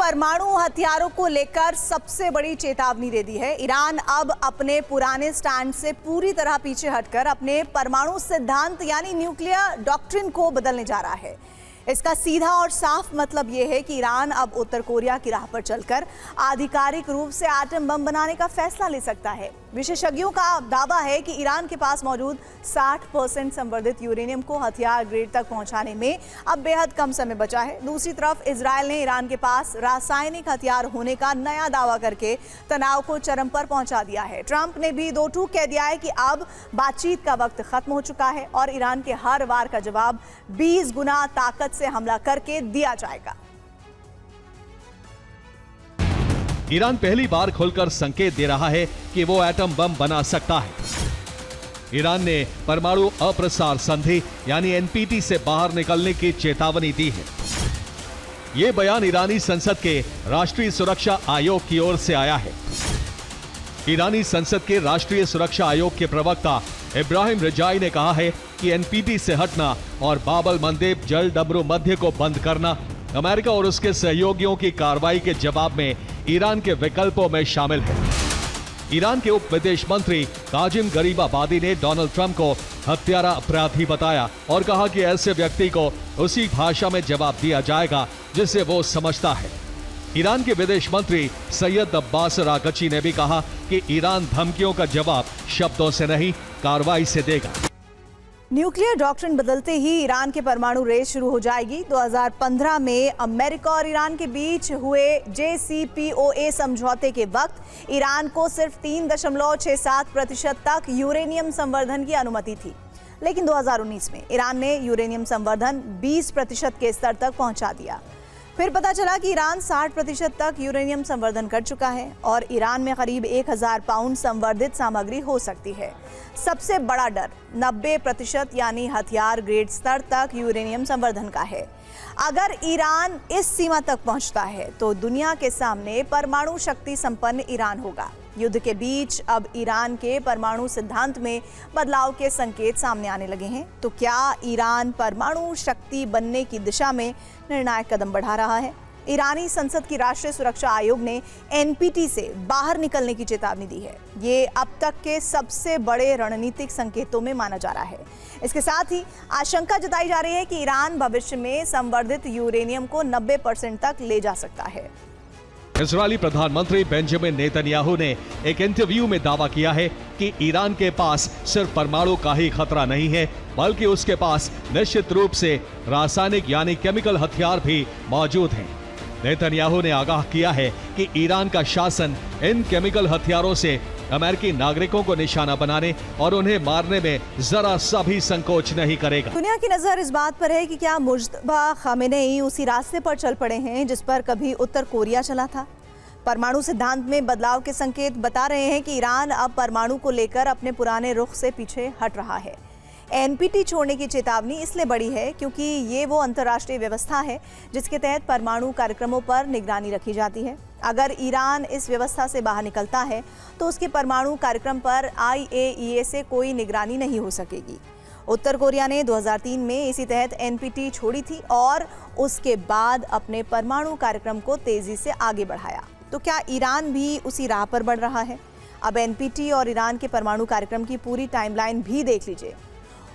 परमाणु हथियारों को लेकर सबसे बड़ी चेतावनी दे दी है। ईरान अब अपने पुराने स्टैंड से पूरी तरह पीछे हटकर अपने परमाणु सिद्धांत यानी न्यूक्लियर डॉक्ट्रिन को बदलने जा रहा है। इसका सीधा और साफ मतलब यह है कि ईरान अब उत्तर कोरिया की राह पर चलकर आधिकारिक रूप से एटम बम बनाने का फैसला ले सकता है। विशेषज्ञों का दावा है कि ईरान के पास मौजूद 60% संवर्धित यूरेनियम को हथियार ग्रेड तक पहुंचाने में अब बेहद कम समय बचा है। दूसरी तरफ इजरायल ने ईरान के पास रासायनिक हथियार होने का नया दावा करके तनाव को चरम पर पहुंचा दिया है। ट्रंप ने भी दो टूक कह दिया है कि अब बातचीत का वक्त खत्म हो चुका है और ईरान के हर वार का जवाब 20 गुना ताकत से हमला करके दिया जाएगा। ईरान पहली बार खुलकर संकेत दे रहा है कि वो एटम बम बना सकता है। ईरान ने परमाणु अप्रसार संधि यानी एनपीटी से बाहर निकलने की चेतावनी दी है। ये बयान ईरानी संसद के राष्ट्रीय सुरक्षा आयोग की ओर से आया है। ईरानी संसद के राष्ट्रीय सुरक्षा आयोग के प्रवक्ता इब्राहिम रिजाई ने कहा है कि एनपीटी से हटना और बाबल मंदेब जल डमरू मध्य को बंद करना अमेरिका और उसके सहयोगियों की कार्रवाई के जवाब में ईरान के विकल्पों में शामिल है। ईरान के उप विदेश मंत्री काजिम गरीबाबादी ने डोनाल्ड ट्रंप को हत्यारा अपराधी बताया और कहा कि ऐसे व्यक्ति को उसी भाषा में जवाब दिया जाएगा जिसे वो समझता है। ईरान के विदेश मंत्री सैयद अब्बास अरागची ने भी कहा कि ईरान धमकियों का जवाब शब्दों से नहीं, कार्रवाई से देगा। न्यूक्लियर डॉक्ट्रिन बदलते ही ईरान के परमाणु रेस शुरू हो जाएगी। 2015 में अमेरिका और ईरान के बीच हुए JCPOA समझौते के वक्त ईरान को सिर्फ 3.67% तक यूरेनियम संवर्धन की अनुमति थी, लेकिन 2019 में ईरान ने यूरेनियम संवर्धन 20% के स्तर तक पहुंचा दिया। फिर पता चला कि ईरान 60% तक यूरेनियम संवर्धन कर चुका है और ईरान में करीब 1000 पाउंड संवर्धित सामग्री हो सकती है। सबसे बड़ा डर 90% यानी हथियार ग्रेड स्तर तक यूरेनियम संवर्धन का है। अगर ईरान इस सीमा तक पहुंचता है तो दुनिया के सामने परमाणु शक्ति संपन्न ईरान होगा। युद्ध के बीच अब ईरान के परमाणु सिद्धांत में बदलाव के संकेत सामने आने लगे हैं। तो क्या ईरान परमाणु शक्ति बनने की दिशा में निर्णायक कदम बढ़ा रहा है? ईरानी संसद की राष्ट्रीय सुरक्षा आयोग ने एनपीटी से बाहर निकलने की चेतावनी दी है। ये अब तक के सबसे बड़े रणनीतिक संकेतों में माना जा रहा है। इसके साथ ही आशंका जताई जा रही है कि ईरान भविष्य में संवर्धित यूरेनियम को 90% तक ले जा सकता है। इजरायली प्रधानमंत्री बेंजामिन नेतन्याहू ने एक इंटरव्यू में दावा किया है कि ईरान के पास सिर्फ परमाणु का ही खतरा नहीं है, बल्कि उसके पास निश्चित रूप से रासायनिक यानी केमिकल हथियार भी मौजूद हैं। नेतन्याहू ने आगाह किया है कि ईरान का शासन इन केमिकल हथियारों से अमेरिकी नागरिकों को निशाना बनाने और उन्हें मारने में जरा सा भी संकोच नहीं करेगा। दुनिया की नजर इस बात पर है कि क्या मुज्तबा खामेनेई उसी रास्ते पर चल पड़े हैं जिस पर कभी उत्तर कोरिया चला था। परमाणु सिद्धांत में बदलाव के संकेत बता रहे हैं कि ईरान अब परमाणु को लेकर अपने पुराने रुख से पीछे हट रहा है। एनपीटी छोड़ने की चेतावनी इसलिए बड़ी है क्योंकि ये वो अंतर्राष्ट्रीय व्यवस्था है जिसके तहत परमाणु कार्यक्रमों पर निगरानी रखी जाती है। अगर ईरान इस व्यवस्था से बाहर निकलता है तो उसके परमाणु कार्यक्रम पर IAEA से कोई निगरानी नहीं हो सकेगी। उत्तर कोरिया ने 2003 में इसी तहत एनपीटी छोड़ी थी और उसके बाद अपने परमाणु कार्यक्रम को तेजी से आगे बढ़ाया। तो क्या ईरान भी उसी राह पर बढ़ रहा है? अब एनपीटी और ईरान के परमाणु कार्यक्रम की पूरी टाइमलाइन भी देख लीजिए।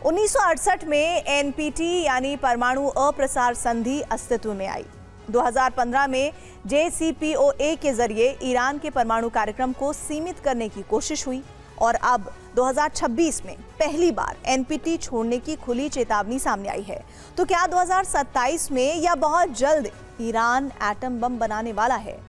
1968 में एनपीटी यानी परमाणु अप्रसार संधि अस्तित्व में आई। 2015 में JCPOA के जरिए ईरान के परमाणु कार्यक्रम को सीमित करने की कोशिश हुई और अब 2026 में पहली बार एनपीटी छोड़ने की खुली चेतावनी सामने आई है। तो क्या 2027 में या बहुत जल्द ईरान एटम बम बनाने वाला है?